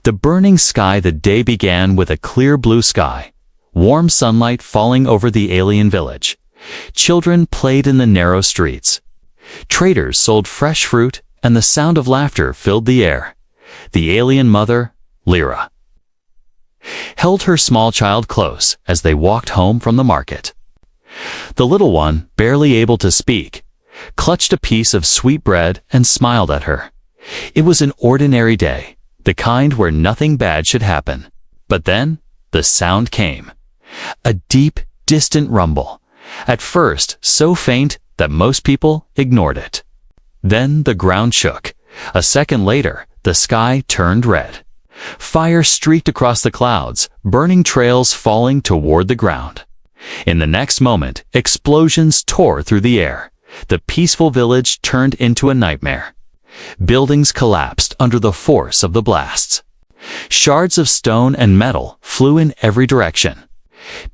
The burning sky. The day began with a clear blue sky, warm sunlight falling over the alien village. Children played in the narrow streets. Traders sold fresh fruit, and the sound of laughter filled the air. The alien mother, Lyra, held her small child close as they walked home from the market. The little one, barely able to speak, clutched a piece of sweet bread and smiled at her. It was an ordinary day, the kind where nothing bad should happen. But then, the sound came. A deep, distant rumble. At first, so faint that most people ignored it. Then the ground shook. A second later, the sky turned red. Fire streaked across the clouds, burning trails falling toward the ground. In the next moment, explosions tore through the air. The peaceful village turned into a nightmare. Buildings collapsed under the force of the blasts. Shards of stone and metal flew in every direction.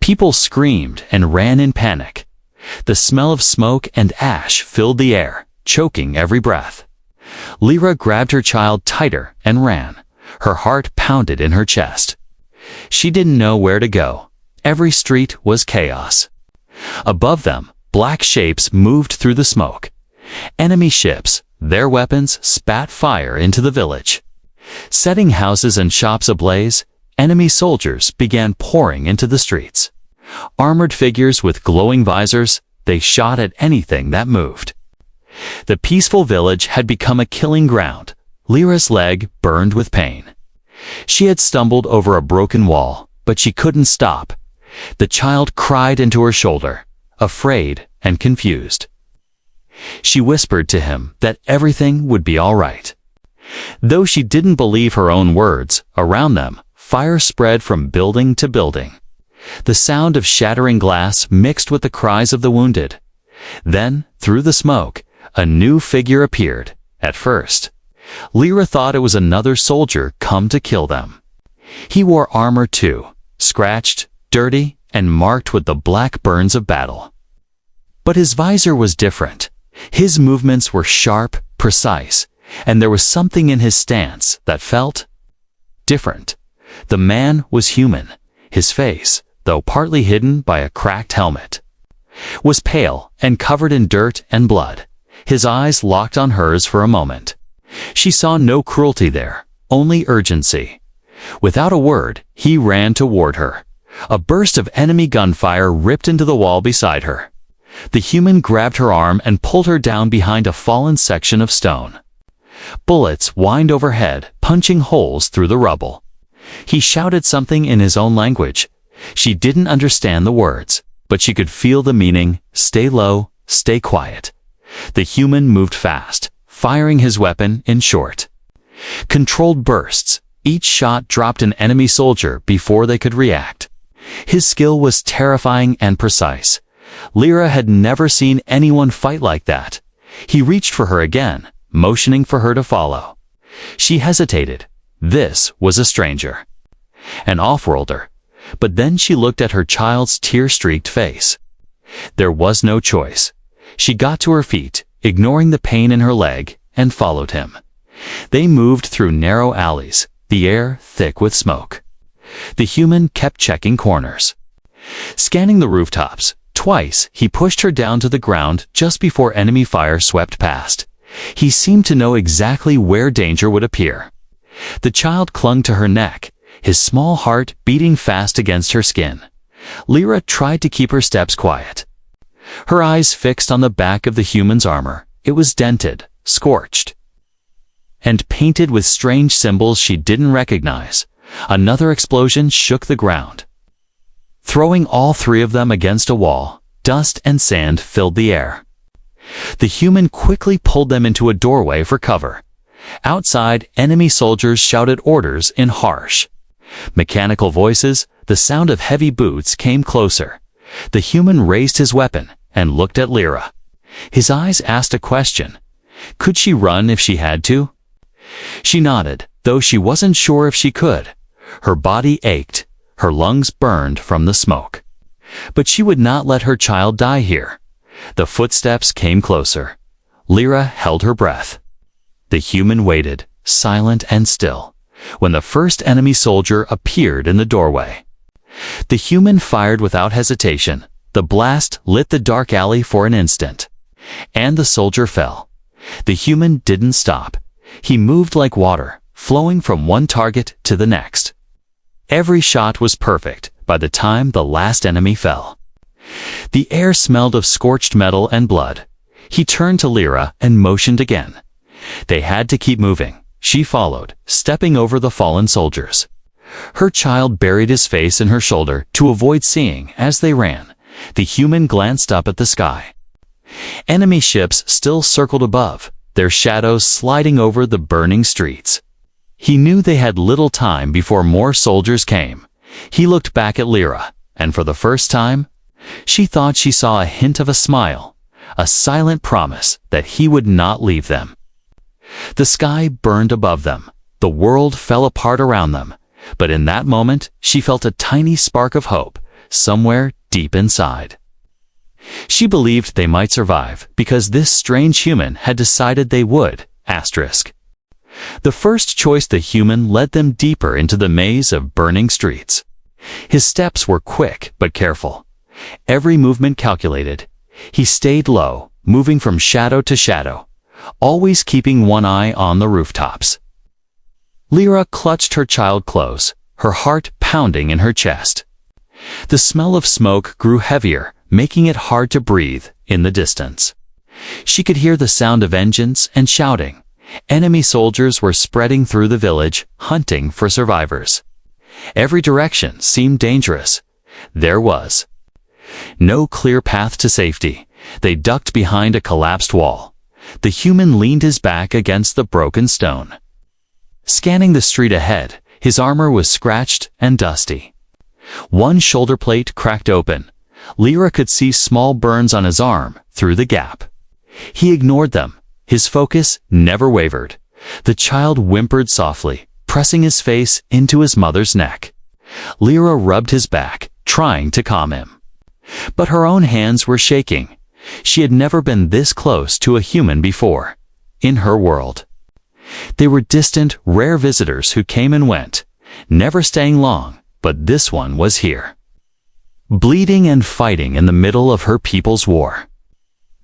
People screamed and ran in panic. The smell of smoke and ash filled the air, choking every breath. Lyra grabbed her child tighter and ran. Her heart pounded in her chest. She didn't know where to go. Every street was chaos. Above them, black shapes moved through the smoke. Enemy ships, their weapons spat fire into the village. Setting houses and shops ablaze, enemy soldiers began pouring into the streets. Armored figures with glowing visors, they shot at anything that moved. The peaceful village had become a killing ground. Lyra's leg burned with pain. She had stumbled over a broken wall, but she couldn't stop. The child cried into her shoulder, afraid and confused. She whispered to him that everything would be all right. Though she didn't believe her own words, around them, fire spread from building to building. The sound of shattering glass mixed with the cries of the wounded. Then, through the smoke, a new figure appeared. At first, Lyra thought it was another soldier come to kill them. He wore armor too, scratched, dirty, and marked with the black burns of battle. But his visor was different. His movements were sharp, precise, and there was something in his stance that felt different. The man was human. His face, though partly hidden by a cracked helmet, was pale and covered in dirt and blood. His eyes locked on hers for a moment. She saw no cruelty there, only urgency. Without a word, he ran toward her. A burst of enemy gunfire ripped into the wall beside her. The human grabbed her arm and pulled her down behind a fallen section of stone. Bullets whined overhead, punching holes through the rubble. He shouted something in his own language. She didn't understand the words, but she could feel the meaning: stay low, stay quiet. The human moved fast, firing his weapon in short, controlled bursts. Each shot dropped an enemy soldier before they could react. His skill was terrifying and precise. Lyra had never seen anyone fight like that. He reached for her again, motioning for her to follow. She hesitated. This was a stranger, an off-worlder. But then she looked at her child's tear-streaked face. There was no choice. She got to her feet, ignoring the pain in her leg, and followed him. They moved through narrow alleys, the air thick with smoke. The human kept checking corners, scanning the rooftops. Twice, he pushed her down to the ground just before enemy fire swept past. He seemed to know exactly where danger would appear. The child clung to her neck, his small heart beating fast against her skin. Lyra tried to keep her steps quiet. Her eyes fixed on the back of the human's armor. It was dented, scorched, and painted with strange symbols she didn't recognize. Another explosion shook the ground, throwing all three of them against a wall. Dust and sand filled the air. The human quickly pulled them into a doorway for cover. Outside, enemy soldiers shouted orders in harsh, mechanical voices. The sound of heavy boots came closer. The human raised his weapon and looked at Lyra. His eyes asked a question. Could she run if she had to? She nodded, though she wasn't sure if she could. Her body ached. Her lungs burned from the smoke. But she would not let her child die here. The footsteps came closer. Lyra held her breath. The human waited, silent and still. when the first enemy soldier appeared in the doorway. The human fired without hesitation. The blast lit the dark alley for an instant, and the soldier fell. The human didn't stop. He moved like water, flowing from one target to the next. Every shot was perfect by the time the last enemy fell. The air smelled of scorched metal and blood. He turned to Lyra and motioned again. They had to keep moving. She followed, stepping over the fallen soldiers. Her child buried his face in her shoulder to avoid seeing as they ran. The human glanced up at the sky. Enemy ships still circled above, their shadows sliding over the burning streets. He knew they had little time before more soldiers came. He looked back at Lyra, and for the first time, she thought she saw a hint of a smile, a silent promise that he would not leave them. The sky burned above them. The world fell apart around them. But in that moment, she felt a tiny spark of hope, somewhere deep inside. She believed they might survive because this strange human had decided they would. The first choice the human led them deeper into the maze of burning streets. His steps were quick but careful. Every movement calculated. He stayed low, moving from shadow to shadow, always keeping one eye on the rooftops. Lyra clutched her child close, her heart pounding in her chest. The smell of smoke grew heavier, making it hard to breathe in the distance. She could hear the sound of engines and shouting. Enemy soldiers were spreading through the village, hunting for survivors. Every direction seemed dangerous. There was no clear path to safety. They ducked behind a collapsed wall. The human leaned his back against the broken stone. Scanning the street ahead, his armor was scratched and dusty. One shoulder plate cracked open. Lyra could see small burns on his arm through the gap. He ignored them. His focus never wavered. The child whimpered softly, pressing his face into his mother's neck. Lyra rubbed his back, trying to calm him. But her own hands were shaking. She had never been this close to a human before, in her world. They were distant, rare visitors who came and went, never staying long, but this one was here. Bleeding and fighting in the middle of her people's war.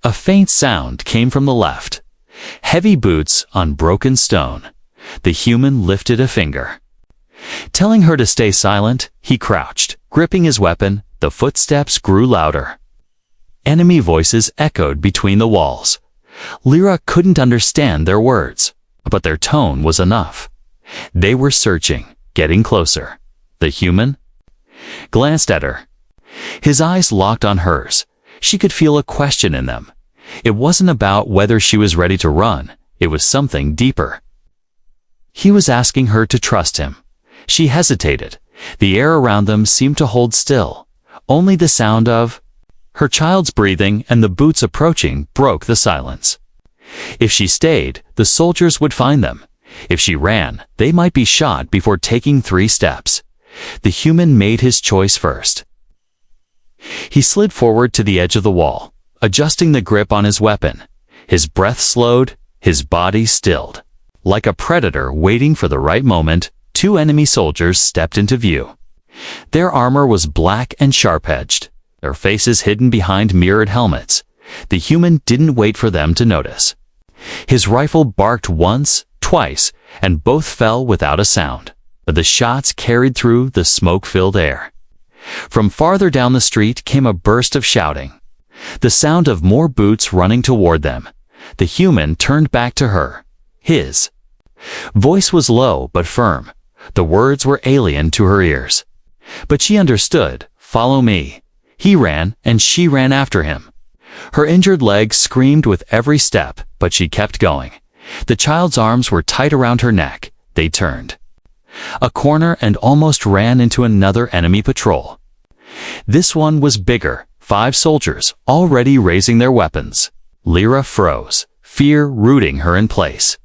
A faint sound came from the left. Heavy boots on broken stone. The human lifted a finger. Telling her to stay silent, he crouched, gripping his weapon. The footsteps grew louder. Enemy voices echoed between the walls. Lyra couldn't understand their words, but their tone was enough. They were searching, getting closer. The human glanced at her. His eyes locked on hers. She could feel a question in them. It wasn't about whether she was ready to run. It was something deeper. He was asking her to trust him. She hesitated. The air around them seemed to hold still. Only the sound of her child's breathing and the boots approaching broke the silence. If she stayed, the soldiers would find them. If she ran, they might be shot before taking 3 steps. The human made his choice first. He slid forward to the edge of the wall, adjusting the grip on his weapon. His breath slowed, his body stilled. Like a predator waiting for the right moment, 2 enemy soldiers stepped into view. Their armor was black and sharp-edged, their faces hidden behind mirrored helmets. The human didn't wait for them to notice. His rifle barked once, twice, and both fell without a sound. The shots carried through the smoke-filled air. From farther down the street came a burst of shouting. The sound of more boots running toward them. The human turned back to her. His voice was low but firm. The words were alien to her ears. But she understood. Follow me. He ran, and she ran after him. Her injured leg screamed with every step, but she kept going. The child's arms were tight around her neck. They turned a corner and almost ran into another enemy patrol. This one was bigger, 5 soldiers, already raising their weapons. Lyra froze, fear rooting her in place.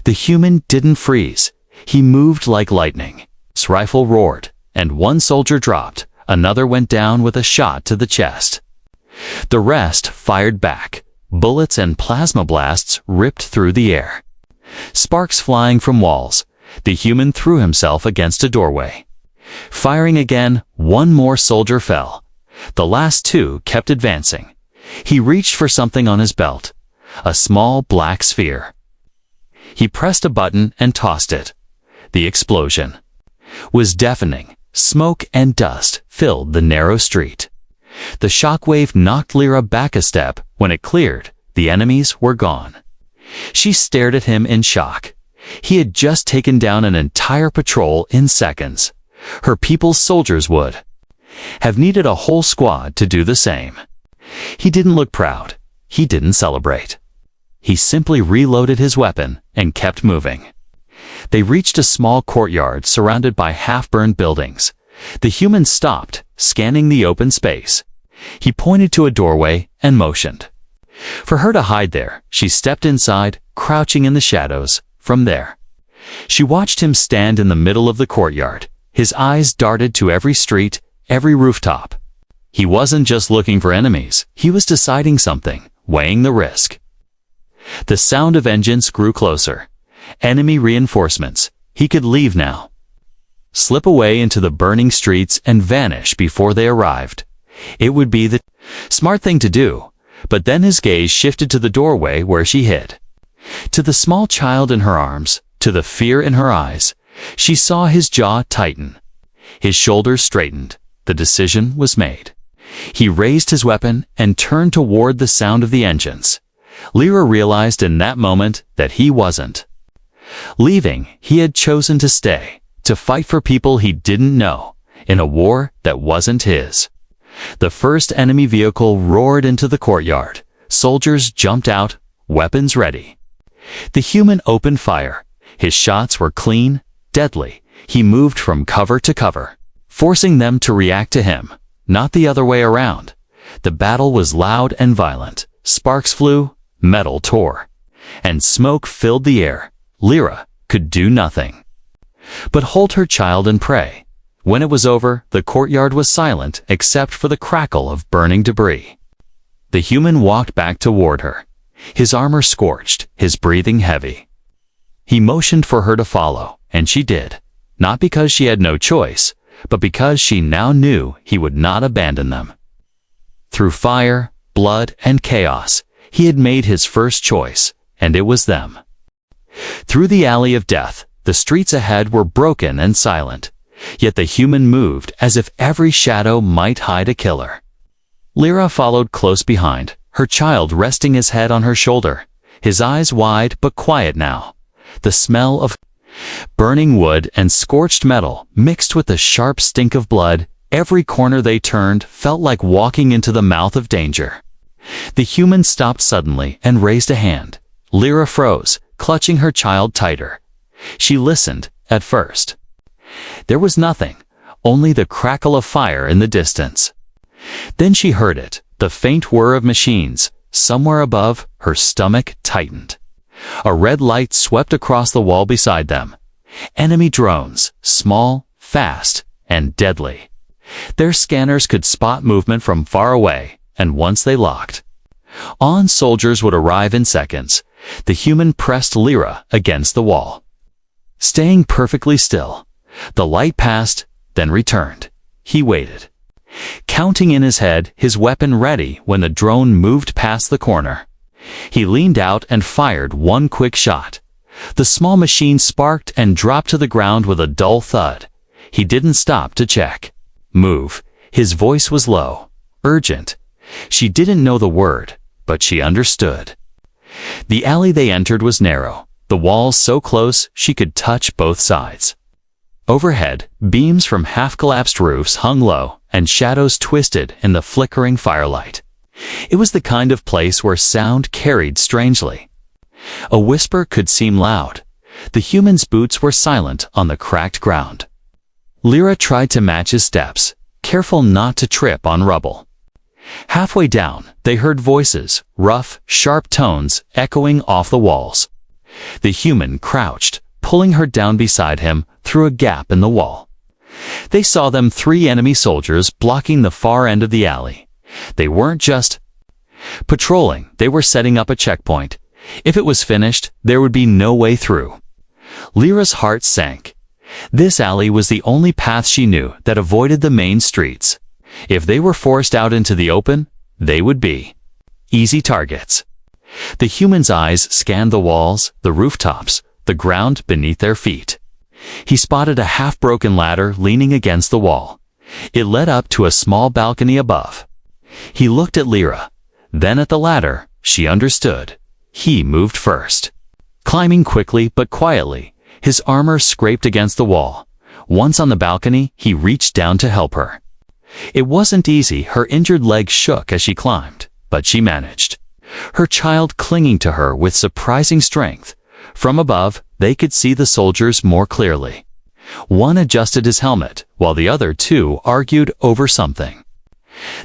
The human didn't freeze. He moved like lightning. His rifle roared, and one soldier dropped. Another went down with a shot to the chest. The rest fired back. Bullets and plasma blasts ripped through the air. Sparks flying from walls. The human threw himself against a doorway. Firing again, one more soldier fell. The last two kept advancing. He reached for something on his belt, a small black sphere. He pressed a button and tossed it. The explosion was deafening. Smoke and dust filled the narrow street. The shockwave knocked Lyra back a step. When it cleared, the enemies were gone. She stared at him in shock. He had just taken down an entire patrol in seconds. Her people's soldiers would have needed a whole squad to do the same. He didn't look proud. He didn't celebrate. He simply reloaded his weapon and kept moving. They reached a small courtyard surrounded by half-burned buildings. The human stopped, scanning the open space. He pointed to a doorway and motioned for her to hide there. She stepped inside, crouching in the shadows. From there, she watched him stand in the middle of the courtyard. His eyes darted to every street, every rooftop. He wasn't just looking for enemies. He was deciding something, weighing the risk. The sound of engines grew closer. Enemy reinforcements. He could leave now. Slip away into the burning streets and vanish before they arrived. It would be the smart thing to do. But then his gaze shifted to the doorway where she hid. To the small child in her arms, to the fear in her eyes, she saw his jaw tighten. His shoulders straightened. The decision was made. He raised his weapon and turned toward the sound of the engines. Lyra realized in that moment that he wasn't leaving. He had chosen to stay, to fight for people he didn't know, in a war that wasn't his. The first enemy vehicle roared into the courtyard. Soldiers jumped out, weapons ready. The human opened fire. His shots were clean, deadly. He moved from cover to cover, forcing them to react to him, not the other way around. The battle was loud and violent. Sparks flew, metal tore, and smoke filled the air. Lyra could do nothing but hold her child and pray. When it was over, the courtyard was silent except for the crackle of burning debris. The human walked back toward her, his armor scorched, his breathing heavy. He motioned for her to follow, and she did, not because she had no choice, but because she now knew he would not abandon them. Through fire, blood, and chaos, he had made his first choice, and it was them. Through the alley of death, the streets ahead were broken and silent, yet the human moved as if every shadow might hide a killer. Lyra followed close behind, her child resting his head on her shoulder, his eyes wide but quiet now. The smell of burning wood and scorched metal mixed with the sharp stink of blood. Every corner they turned felt like walking into the mouth of danger. The human stopped suddenly and raised a hand. Lyra froze, clutching her child tighter. She listened, at first. There was nothing, only the crackle of fire in the distance. Then she heard it, the faint whir of machines. Somewhere above, her stomach tightened. A red light swept across the wall beside them. Enemy drones, small, fast, and deadly. Their scanners could spot movement from far away, and once they locked on, soldiers would arrive in seconds. The human pressed Lyra against the wall, staying perfectly still. The light passed, then returned. He waited, counting in his head, his weapon ready when the drone moved past the corner. He leaned out and fired one quick shot. The small machine sparked and dropped to the ground with a dull thud. He didn't stop to check. Move. His voice was low, urgent. She didn't know the word, but she understood. The alley they entered was narrow, the walls so close she could touch both sides. Overhead, beams from half-collapsed roofs hung low, and shadows twisted in the flickering firelight. It was the kind of place where sound carried strangely. A whisper could seem loud. The human's boots were silent on the cracked ground. Lyra tried to match his steps, careful not to trip on rubble. Halfway down, they heard voices, rough, sharp tones echoing off the walls. The human crouched, pulling her down beside him through a gap in the wall. They saw them, 3 enemy soldiers blocking the far end of the alley. They weren't just patrolling, they were setting up a checkpoint. If it was finished, there would be no way through. Lyra's heart sank. This alley was the only path she knew that avoided the main streets. If they were forced out into the open, they would be easy targets. The human's eyes scanned the walls, the rooftops, the ground beneath their feet. He spotted a half-broken ladder leaning against the wall. It led up to a small balcony above. He looked at Lyra, then at the ladder. She understood. He moved first. Climbing quickly but quietly, his armor scraped against the wall. Once on the balcony, he reached down to help her. It wasn't easy. Her injured leg shook as she climbed, but she managed. Her child clinging to her with surprising strength. From above, they could see the soldiers more clearly. One adjusted his helmet, while the other two argued over something.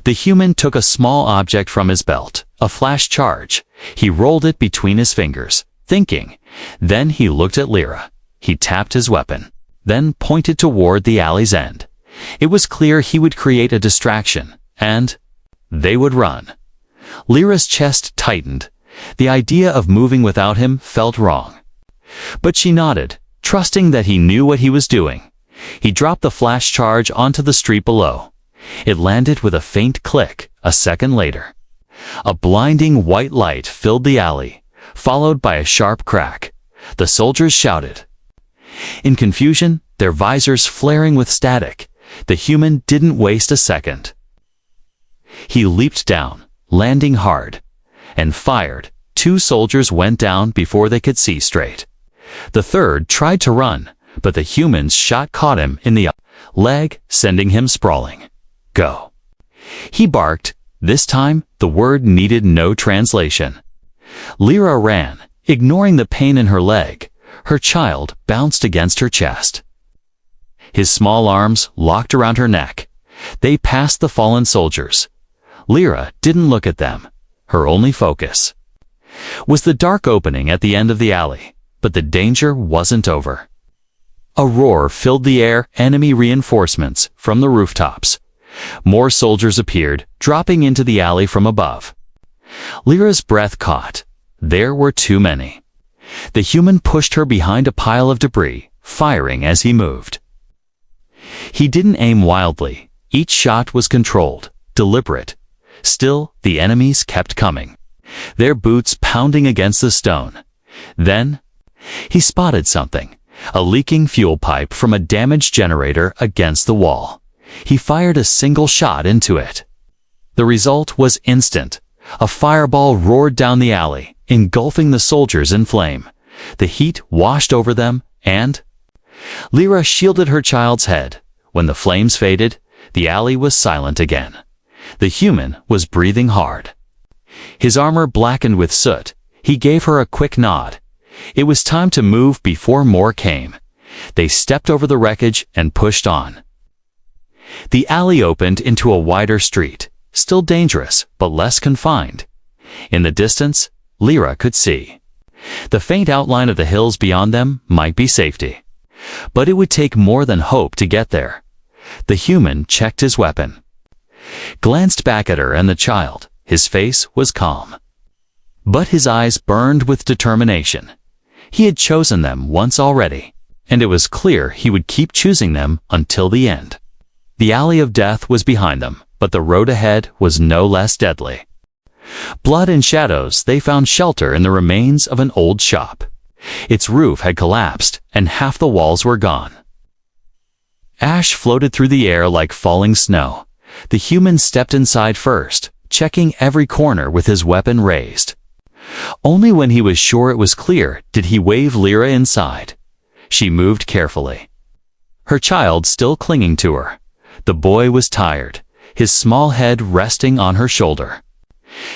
The human took a small object from his belt, a flash charge. He rolled it between his fingers, thinking. Then he looked at Lyra. He tapped his weapon, then pointed toward the alley's end. It was clear he would create a distraction, and they would run. Lyra's chest tightened. The idea of moving without him felt wrong. But she nodded, trusting that he knew what he was doing. He dropped the flash charge onto the street below. It landed with a faint click. A second later, a blinding white light filled the alley, followed by a sharp crack. The soldiers shouted. In confusion, their visors flaring with static, the human didn't waste a second. He leaped down, landing hard, and fired. Two soldiers went down before they could see straight. The third tried to run, but the human's shot caught him in the leg, sending him sprawling. Go. He barked. This time, the word needed no translation. Lyra ran, ignoring the pain in her leg. Her child bounced against her chest. His small arms locked around her neck. They passed the fallen soldiers. Lyra didn't look at them. Her only focus was the dark opening at the end of the alley. But the danger wasn't over. A roar filled the air. Enemy reinforcements from the rooftops. More soldiers appeared, dropping into the alley from above. Lyra's breath caught. There were too many. The human pushed her behind a pile of debris, firing as he moved. He didn't aim wildly. Each shot was controlled, deliberate. Still, the enemies kept coming, their boots pounding against the stone. Then, he spotted something, a leaking fuel pipe from a damaged generator against the wall. He fired a single shot into it. The result was instant. A fireball roared down the alley, engulfing the soldiers in flame. The heat washed over them, and Lyra shielded her child's head. When the flames faded, the alley was silent again. The human was breathing hard. His armor blackened with soot. He gave her a quick nod. It was time to move before more came. They stepped over the wreckage and pushed on. The alley opened into a wider street, still dangerous, but less confined. In the distance, Lyra could see. The faint outline of the hills beyond them might be safety. But it would take more than hope to get there. The human checked his weapon, glanced back at her and the child. His face was calm, but his eyes burned with determination. He had chosen them once already, and it was clear he would keep choosing them until the end. The alley of death was behind them, but the road ahead was no less deadly. Blood and shadows, they found shelter in the remains of an old shop. Its roof had collapsed, and half the walls were gone. Ash floated through the air like falling snow. The human stepped inside first, checking every corner with his weapon raised. Only when he was sure it was clear did he wave Lyra inside. She moved carefully, her child still clinging to her. The boy was tired, his small head resting on her shoulder.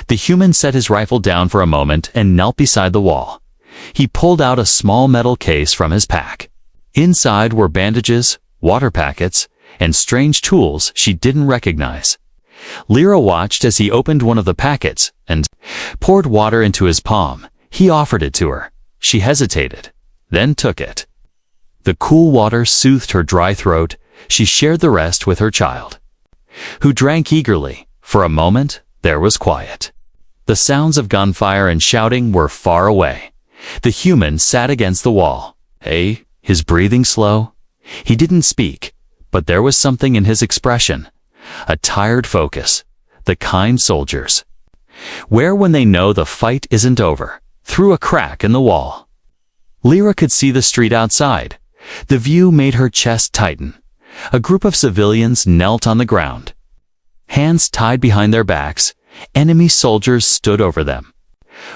The human set his rifle down for a moment and knelt beside the wall. He pulled out a small metal case from his pack. Inside were bandages, water packets, and strange tools she didn't recognize. Lyra watched as he opened one of the packets and poured water into his palm. He offered it to her. She hesitated, then took it. The cool water soothed her dry throat. She shared the rest with her child, who drank eagerly. For a moment, there was quiet. The sounds of gunfire and shouting were far away. The human sat against the wall, Hey, his breathing slow. He didn't speak, but there was something in his expression. A tired focus. The kind soldiers wear when they know the fight isn't over, through a crack in the wall. Lyra could see the street outside. The view made her chest tighten. A group of civilians knelt on the ground. Hands tied behind their backs, enemy soldiers stood over them.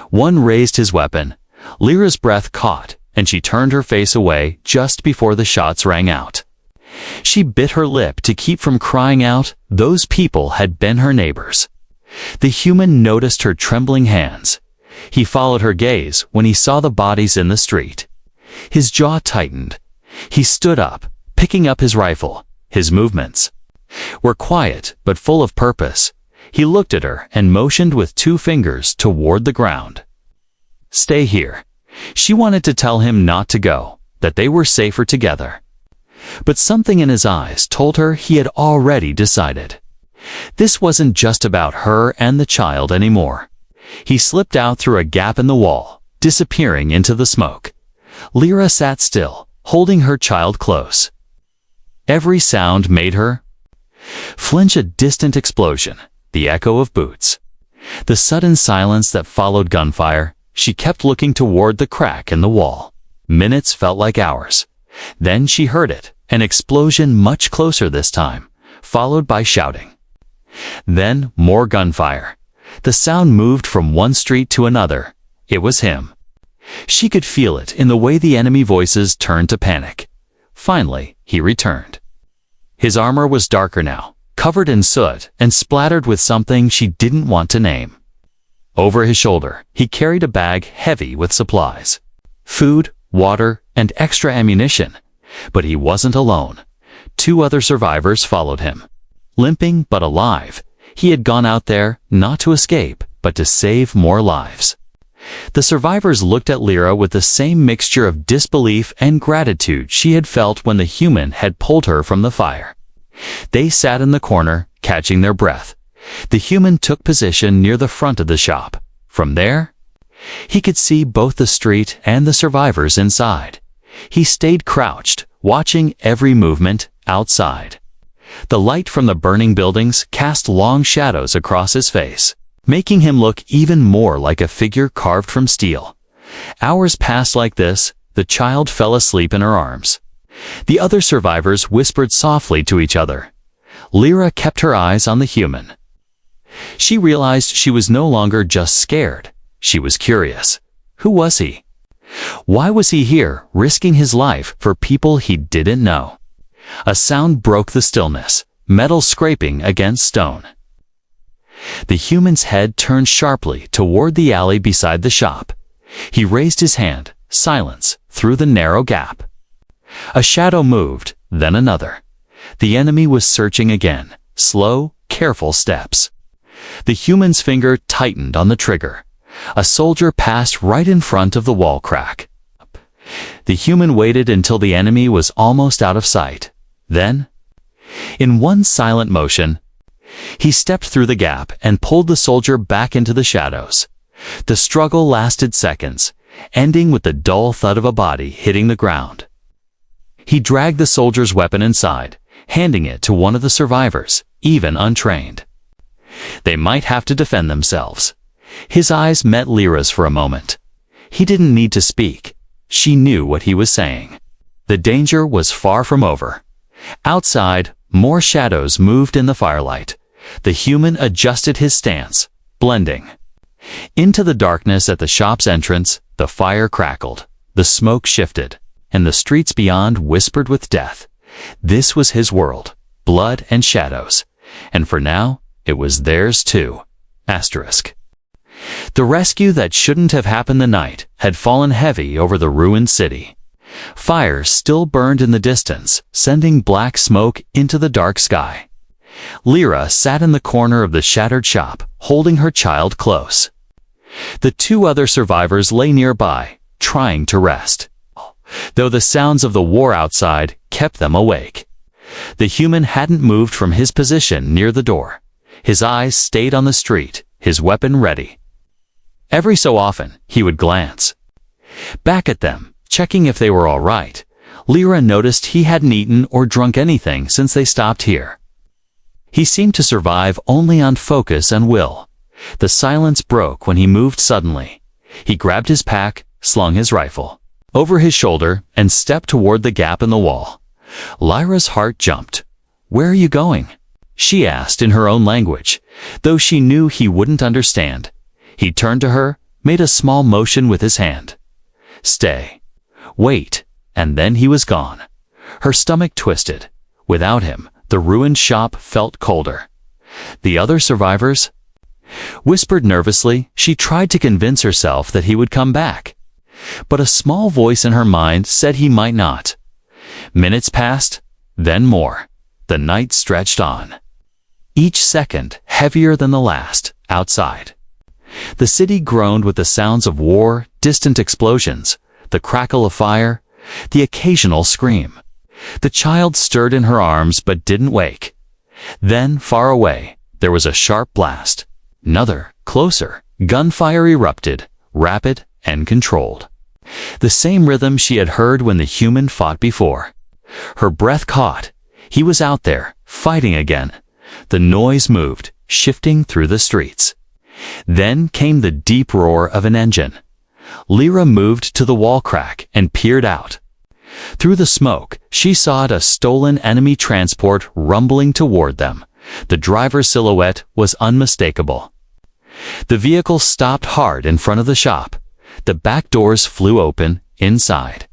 One raised his weapon. Lyra's breath caught, and she turned her face away just before the shots rang out. She bit her lip to keep from crying out. Those people had been her neighbors. The human noticed her trembling hands. He followed her gaze when he saw the bodies in the street. His jaw tightened. He stood up, picking up his rifle. His movements were quiet but full of purpose. He looked at her and motioned with 2 fingers toward the ground. Stay here. She wanted to tell him not to go, that they were safer together. But something in his eyes told her he had already decided. This wasn't just about her and the child anymore. He slipped out through a gap in the wall, disappearing into the smoke. Lyra sat still, holding her child close. Every sound made her flinch. A distant explosion, the echo of boots, the sudden silence that followed gunfire. She kept looking toward the crack in the wall. Minutes felt like hours. Then she heard it, an explosion much closer this time, followed by shouting. Then more gunfire. The sound moved from one street to another. It was him. She could feel it in the way the enemy voices turned to panic. Finally, he returned. His armor was darker now, covered in soot and splattered with something she didn't want to name. Over his shoulder, he carried a bag heavy with supplies. Food, water, and extra ammunition. But he wasn't alone. 2 other survivors followed him. Limping but alive, he had gone out there not to escape, but to save more lives. The survivors looked at Lyra with the same mixture of disbelief and gratitude she had felt when the human had pulled her from the fire. They sat in the corner, catching their breath. The human took position near the front of the shop. From there, he could see both the street and the survivors inside. He stayed crouched, watching every movement outside. The light from the burning buildings cast long shadows across his face, making him look even more like a figure carved from steel. Hours passed like this. The child fell asleep in her arms. The other survivors whispered softly to each other. Lyra kept her eyes on the human. She realized she was no longer just scared. She was curious. Who was he? Why was he here, risking his life for people he didn't know? A sound broke the stillness, metal scraping against stone. The human's head turned sharply toward the alley beside the shop. He raised his hand, silence, through the narrow gap. A shadow moved, then another. The enemy was searching again, slow, careful steps. The human's finger tightened on the trigger. A soldier passed right in front of the wall crack. The human waited until the enemy was almost out of sight. Then, in one silent motion, he stepped through the gap and pulled the soldier back into the shadows. The struggle lasted seconds, ending with the dull thud of a body hitting the ground. He dragged the soldier's weapon inside, handing it to one of the survivors, even untrained. They might have to defend themselves. His eyes met Lyra's for a moment. He didn't need to speak. She knew what he was saying. The danger was far from over. Outside, more shadows moved in the firelight. The human adjusted his stance, blending. Into the darkness at the shop's entrance, the fire crackled, the smoke shifted, and the streets beyond whispered with death. This was his world, blood and shadows, and for now, it was theirs too. Asterisk. The rescue that shouldn't have happened the night had fallen heavy over the ruined city. Fire still burned in the distance, sending black smoke into the dark sky. Lyra sat in the corner of the shattered shop, holding her child close. The 2 other survivors lay nearby, trying to rest, though the sounds of the war outside kept them awake. The human hadn't moved from his position near the door. His eyes stayed on the street, his weapon ready. Every so often, he would glance back at them, Checking if they were all right, Lyra noticed he hadn't eaten or drunk anything since they stopped here. He seemed to survive only on focus and will. The silence broke when he moved suddenly. He grabbed his pack, slung his rifle over his shoulder, and stepped toward the gap in the wall. Lyra's heart jumped. "Where are you going?" she asked in her own language, though she knew he wouldn't understand. He turned to her, made a small motion with his hand. "Stay. Wait," and then he was gone. Her stomach twisted. Without him, the ruined shop felt colder. The other survivors? Whispered nervously, she tried to convince herself that he would come back. But a small voice in her mind said he might not. Minutes passed, then more. The night stretched on. Each second heavier than the last, outside. The city groaned with the sounds of war, distant explosions, the crackle of fire, the occasional scream. The child stirred in her arms but didn't wake. Then, far away, there was a sharp blast. Another, closer. Gunfire erupted, rapid and controlled. The same rhythm she had heard when the human fought before. Her breath caught. He was out there, fighting again. The noise moved, shifting through the streets. Then came the deep roar of an engine. Lyra moved to the wall crack and peered out. Through the smoke, she saw a stolen enemy transport rumbling toward them. The driver's silhouette was unmistakable. The vehicle stopped hard in front of the shop. The back doors flew open, inside.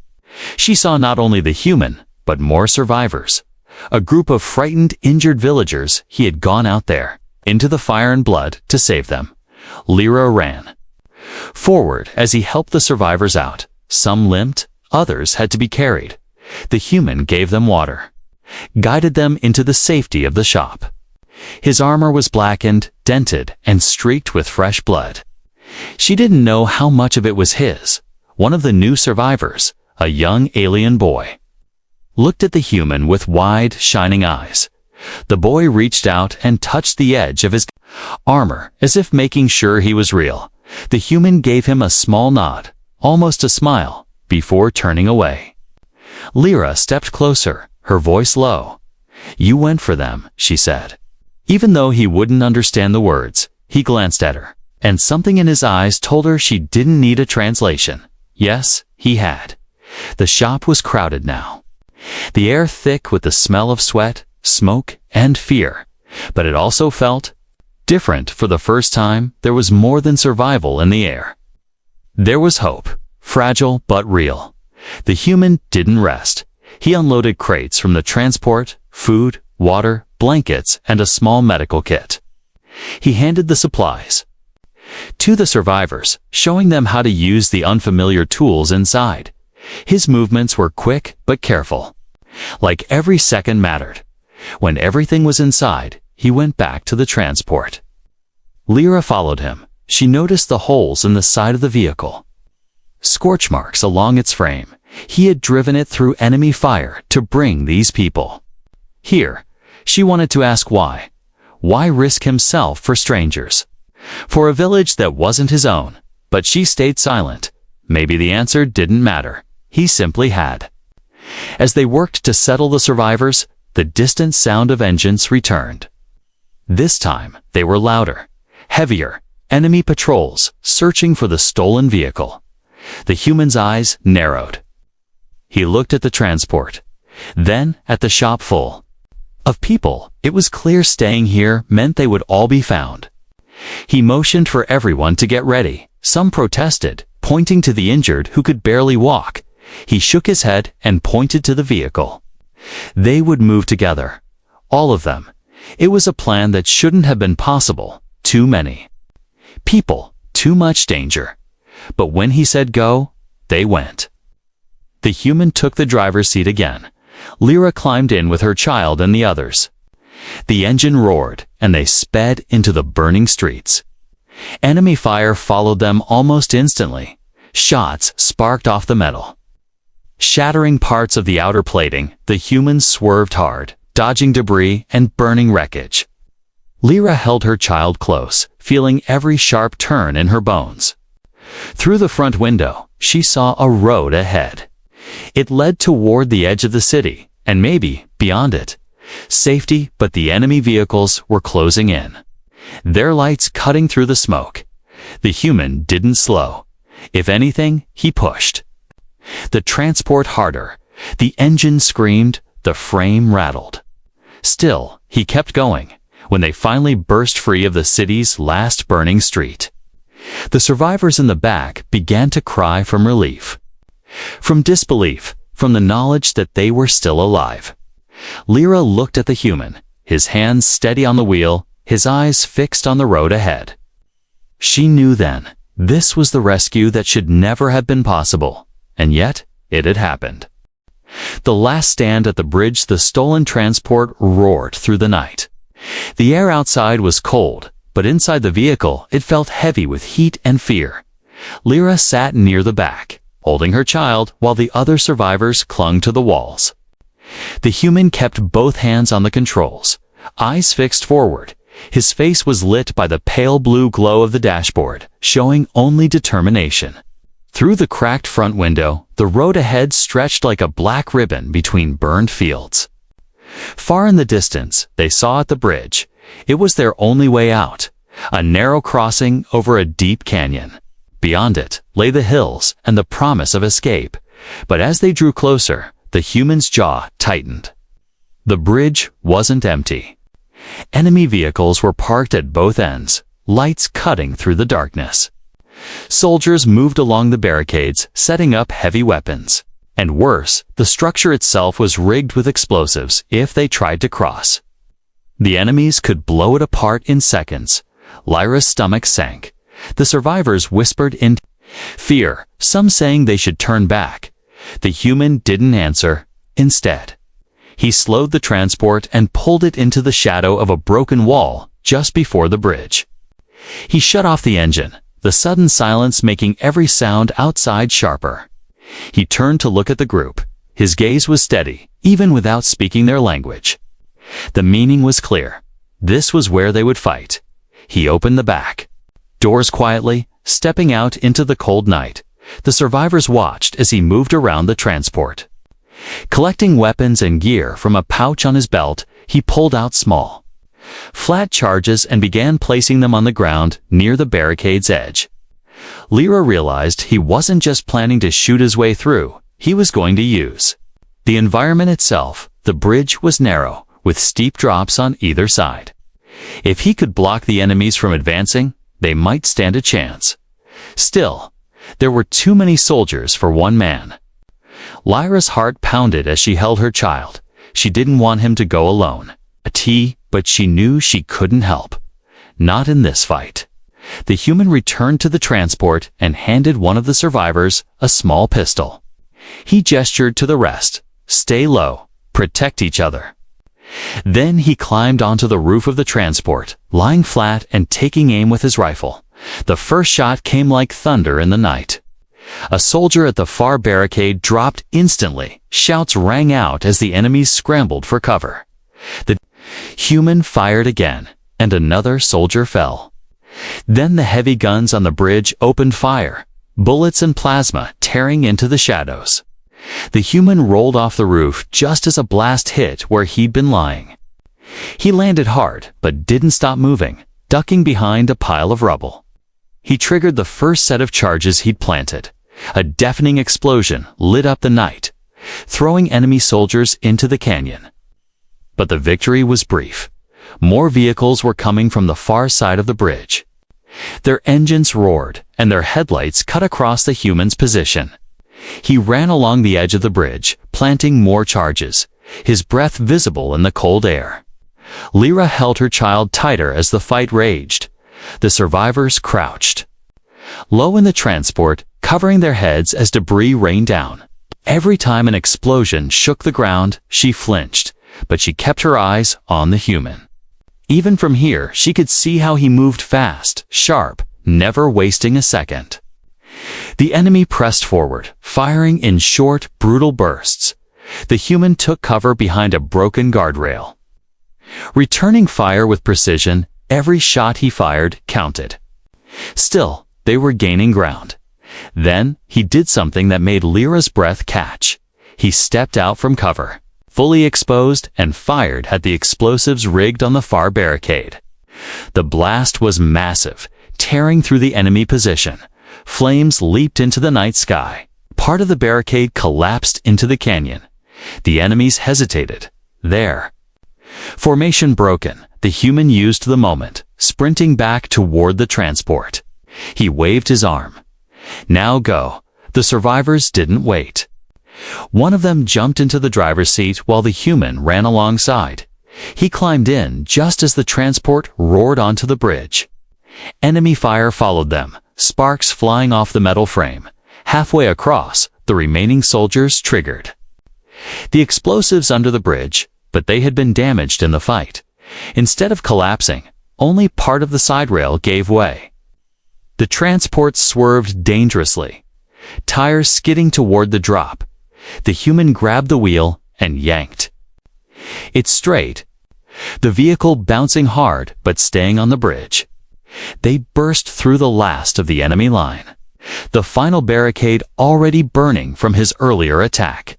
She saw not only the human, but more survivors. A group of frightened, injured villagers. He had gone out there, into the fire and blood, to save them. Lyra ran forward as he helped the survivors out. Some limped, others had to be carried. The human gave them water, guided them into the safety of the shop. His armor was blackened, dented, and streaked with fresh blood. She didn't know how much of it was his. One of the new survivors, a young alien boy, looked at the human with wide, shining eyes. The boy reached out and touched the edge of his armor, as if making sure he was real. The human gave him a small nod, almost a smile, before turning away. Lyra stepped closer, her voice low. "You went for them," she said. Even though he wouldn't understand the words, he glanced at her, and something in his eyes told her she didn't need a translation. Yes, he had. The shop was crowded now. The air thick with the smell of sweat, smoke, and fear. But it also felt different. For the first time, there was more than survival in the air. There was hope, fragile but real. The human didn't rest. He unloaded crates from the transport, food, water, blankets, and a small medical kit. He handed the supplies to the survivors, showing them how to use the unfamiliar tools inside. His movements were quick but careful. Like every second mattered. When everything was inside, he went back to the transport. Lyra followed him. She noticed the holes in the side of the vehicle, scorch marks along its frame. He had driven it through enemy fire to bring these people here. She wanted to ask why. Why risk himself for strangers? For a village that wasn't his own. But she stayed silent. Maybe the answer didn't matter. He simply had. As they worked to settle the survivors, the distant sound of engines returned. This time, they were louder, heavier, enemy patrols searching for the stolen vehicle. The human's eyes narrowed. He looked at the transport, then at the shop full of people. It was clear staying here meant they would all be found. He motioned for everyone to get ready. Some protested, pointing to the injured who could barely walk. He shook his head and pointed to the vehicle. They would move together. All of them. It was a plan that shouldn't have been possible. Too many people, too much danger. But when he said go, they went. The human took the driver's seat again. Lyra climbed in with her child and the others. The engine roared, and they sped into the burning streets. Enemy fire followed them almost instantly. Shots sparked off the metal, shattering parts of the outer plating. The humans swerved hard, dodging debris and burning wreckage. Lyra held her child close, feeling every sharp turn in her bones. Through the front window, she saw a road ahead. It led toward the edge of the city, and maybe beyond it. Safety, but the enemy vehicles were closing in, their lights cutting through the smoke. The human didn't slow. If anything, he pushed the transport harder. The engine screamed, the frame rattled. Still, he kept going. When they finally burst free of the city's last burning street, the survivors in the back began to cry from relief, from disbelief, from the knowledge that they were still alive. Lyra looked at the human, his hands steady on the wheel, his eyes fixed on the road ahead. She knew then, this was the rescue that should never have been possible, and yet it had happened. The last stand at the bridge, the stolen transport roared through the night. The air outside was cold, but inside the vehicle it felt heavy with heat and fear. Lyra sat near the back, holding her child while the other survivors clung to the walls. The human kept both hands on the controls, eyes fixed forward. His face was lit by the pale blue glow of the dashboard, showing only determination. Through the cracked front window, the road ahead stretched like a black ribbon between burned fields. Far in the distance, they saw at the bridge. It was their only way out, a narrow crossing over a deep canyon. Beyond it lay the hills and the promise of escape. But as they drew closer, the human's jaw tightened. The bridge wasn't empty. Enemy vehicles were parked at both ends, lights cutting through the darkness. Soldiers moved along the barricades, setting up heavy weapons. And worse, the structure itself was rigged with explosives if they tried to cross. The enemies could blow it apart in seconds. Lyra's stomach sank. The survivors whispered in fear, some saying they should turn back. The human didn't answer. Instead, he slowed the transport and pulled it into the shadow of a broken wall just before the bridge. He shut off the engine, the sudden silence making every sound outside sharper. He turned to look at the group. His gaze was steady, even without speaking their language. The meaning was clear. This was where they would fight. He opened the back doors quietly, stepping out into the cold night. The survivors watched as he moved around the transport. Collecting weapons and gear from a pouch on his belt, he pulled out small, flat charges and began placing them on the ground near the barricade's edge. Lyra realized he wasn't just planning to shoot his way through, he was going to use the environment itself. The bridge was narrow, with steep drops on either side. If he could block the enemies from advancing, they might stand a chance. Still, there were too many soldiers for one man. Lyra's heart pounded as she held her child. She didn't want him to go alone. But she knew she couldn't help. Not in this fight. The human returned to the transport and handed one of the survivors a small pistol. He gestured to the rest. Stay low. Protect each other. Then he climbed onto the roof of the transport, lying flat and taking aim with his rifle. The first shot came like thunder in the night. A soldier at the far barricade dropped instantly. Shouts rang out as the enemies scrambled for cover. The human fired again, and another soldier fell. Then the heavy guns on the bridge opened fire, bullets and plasma tearing into the shadows. The human rolled off the roof just as a blast hit where he'd been lying. He landed hard, but didn't stop moving, ducking behind a pile of rubble. He triggered the first set of charges he'd planted. A deafening explosion lit up the night, throwing enemy soldiers into the canyon. But the victory was brief. More vehicles were coming from the far side of the bridge. Their engines roared, and their headlights cut across the human's position. He ran along the edge of the bridge, planting more charges, his breath visible in the cold air. Lyra held her child tighter as the fight raged. The survivors crouched low in the transport, covering their heads as debris rained down. Every time an explosion shook the ground, she flinched, but she kept her eyes on the human. Even from here, she could see how he moved fast, sharp, never wasting a second. The enemy pressed forward, firing in short, brutal bursts. The human took cover behind a broken guardrail. Returning fire with precision, every shot he fired counted. Still, they were gaining ground. Then he did something that made Lyra's breath catch. He stepped out from cover, fully exposed, and fired at the explosives rigged on the far barricade. The blast was massive, tearing through the enemy position. Flames leaped into the night sky. Part of the barricade collapsed into the canyon. The enemies hesitated. There. Formation broken, the human used the moment, sprinting back toward the transport. He waved his arm. Now go. The survivors didn't wait. One of them jumped into the driver's seat while the human ran alongside. He climbed in just as the transport roared onto the bridge. Enemy fire followed them, sparks flying off the metal frame. Halfway across, the remaining soldiers triggered the explosives under the bridge, but they had been damaged in the fight. Instead of collapsing, only part of the side rail gave way. The transport swerved dangerously, tires skidding toward the drop. The human grabbed the wheel and yanked it straight, the vehicle bouncing hard but staying on the bridge. They burst through the last of the enemy line, the final barricade already burning from his earlier attack.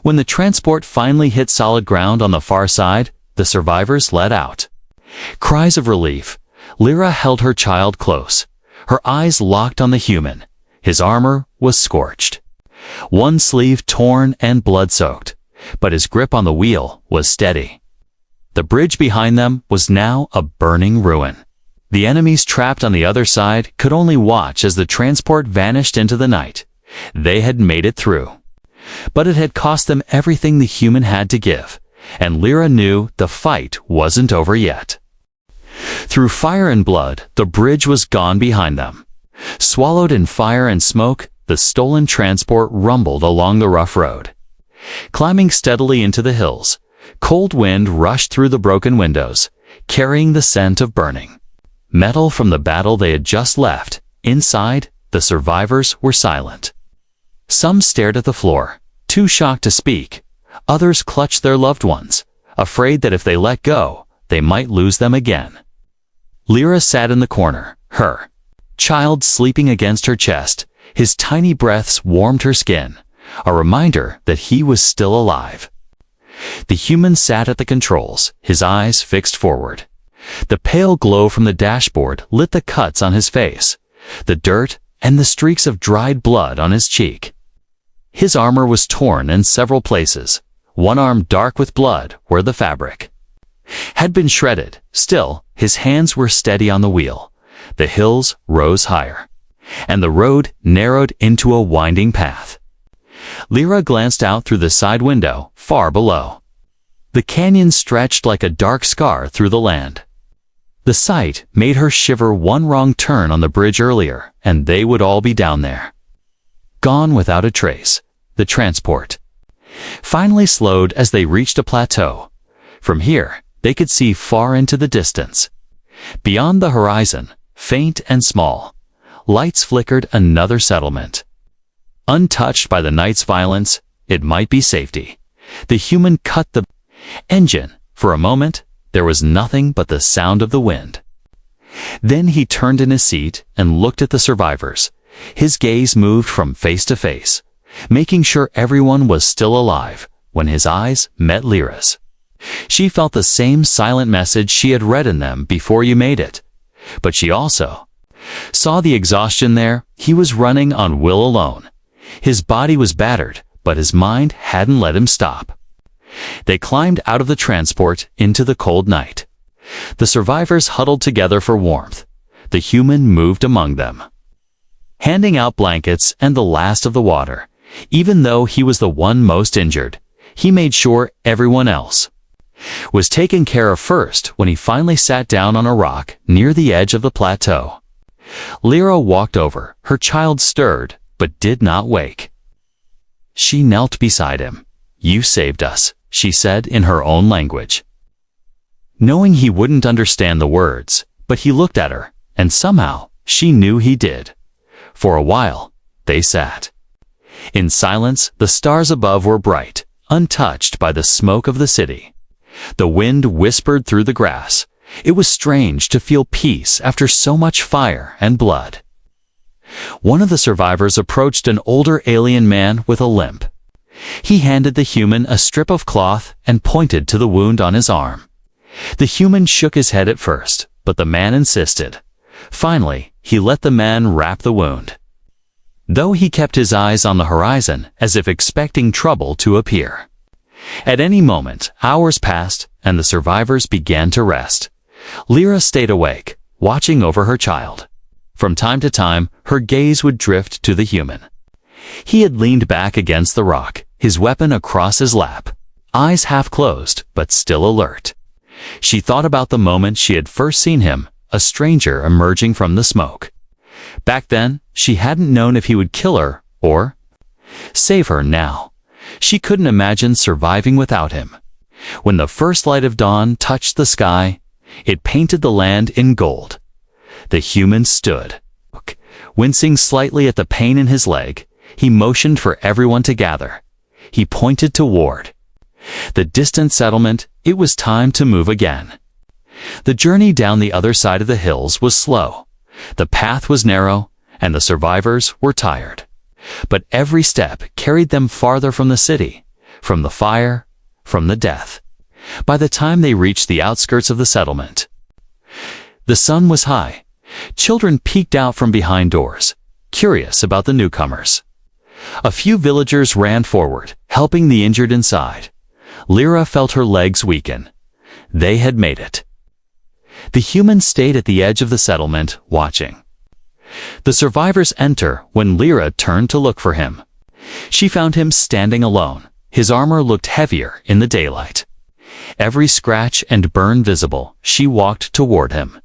When the transport finally hit solid ground on the far side, the survivors let out cries of relief. Lyra held her child close, her eyes locked on the human. His armor was scorched, one sleeve torn and blood-soaked, but his grip on the wheel was steady. The bridge behind them was now a burning ruin. The enemies trapped on the other side could only watch as the transport vanished into the night. They had made it through. But it had cost them everything the human had to give, and Lyra knew the fight wasn't over yet. Through fire and blood, the bridge was gone behind them. Swallowed in fire and smoke, the stolen transport rumbled along the rough road. Climbing steadily into the hills, cold wind rushed through the broken windows, carrying the scent of burning metal from the battle they had just left. Inside, the survivors were silent. Some stared at the floor, too shocked to speak. Others clutched their loved ones, afraid that if they let go, they might lose them again. Lyra sat in the corner, her child sleeping against her chest. His tiny breaths warmed her skin, a reminder that he was still alive. The human sat at the controls, his eyes fixed forward. The pale glow from the dashboard lit the cuts on his face, the dirt, and the streaks of dried blood on his cheek. His armor was torn in several places, one arm dark with blood where the fabric had been shredded. Still, his hands were steady on the wheel. The hills rose higher, and the road narrowed into a winding path. Lyra glanced out through the side window, far below. The canyon stretched like a dark scar through the land. The sight made her shiver. One wrong turn on the bridge earlier, and they would all be down there. Gone without a trace. The transport finally slowed as they reached a plateau. From here, they could see far into the distance. Beyond the horizon, faint and small, lights flickered. Another settlement. Untouched by the night's violence, it might be safety. The human cut the engine. For a moment, there was nothing but the sound of the wind. Then he turned in his seat and looked at the survivors. His gaze moved from face to face, making sure everyone was still alive. When his eyes met Lyra's, she felt the same silent message she had read in them before you made it. But she also saw the exhaustion there. He was running on will alone. His body was battered, but his mind hadn't let him stop. They climbed out of the transport into the cold night. The survivors huddled together for warmth. The human moved among them, handing out blankets and the last of the water. Even though he was the one most injured, he made sure everyone else was taken care of first. When he finally sat down on a rock near the edge of the plateau, Lyra walked over. Her child stirred, but did not wake. She knelt beside him. "You saved us," she said in her own language. Knowing he wouldn't understand the words, but he looked at her, and somehow she knew he did. For a while, they sat in silence. The stars above were bright, untouched by the smoke of the city. The wind whispered through the grass. It was strange to feel peace after so much fire and blood. One of the survivors approached an older alien man with a limp. He handed the human a strip of cloth and pointed to the wound on his arm. The human shook his head at first, but the man insisted. Finally, he let the man wrap the wound, though he kept his eyes on the horizon as if expecting trouble to appear. At any moment, hours passed, and the survivors began to rest. Lyra stayed awake, watching over her child. From time to time, her gaze would drift to the human. He had leaned back against the rock, his weapon across his lap, eyes half closed, but still alert. She thought about the moment she had first seen him, a stranger emerging from the smoke. Back then, she hadn't known if he would kill her or save her now. She couldn't imagine surviving without him. When the first light of dawn touched the sky, it painted the land in gold. The human stood, wincing slightly at the pain in his leg. He motioned for everyone to gather. He pointed toward the distant settlement. It was time to move again. The journey down the other side of the hills was slow. The path was narrow, and the survivors were tired. But every step carried them farther from the city, from the fire, from the death. By the time they reached the outskirts of the settlement, the sun was high. Children peeked out from behind doors, curious about the newcomers. A few villagers ran forward, helping the injured inside. Lyra felt her legs weaken. They had made it. The human stayed at the edge of the settlement, watching. The survivors enter when Lyra turned to look for him. She found him standing alone. His armor looked heavier in the daylight. Every scratch and burn visible, she walked toward him.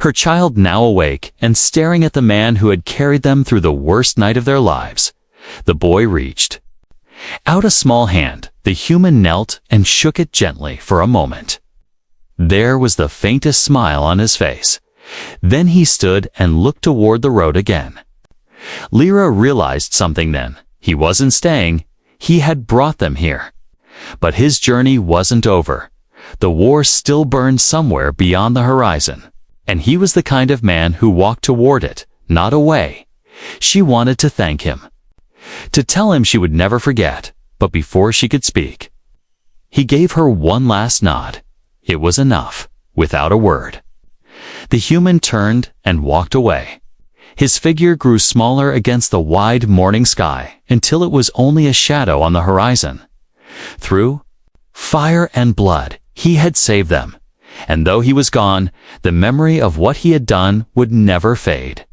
Her child now awake and staring at the man who had carried them through the worst night of their lives. The boy reached out a small hand. The human knelt and shook it gently for a moment. There was the faintest smile on his face. Then he stood and looked toward the road again. Lyra realized something then. He wasn't staying. He had brought them here. But his journey wasn't over. The war still burned somewhere beyond the horizon. And he was the kind of man who walked toward it, not away. She wanted to thank him, to tell him she would never forget, but before she could speak, he gave her one last nod. It was enough, without a word. The human turned and walked away. His figure grew smaller against the wide morning sky until it was only a shadow on the horizon. Through fire and blood, he had saved them. And though he was gone, the memory of what he had done would never fade.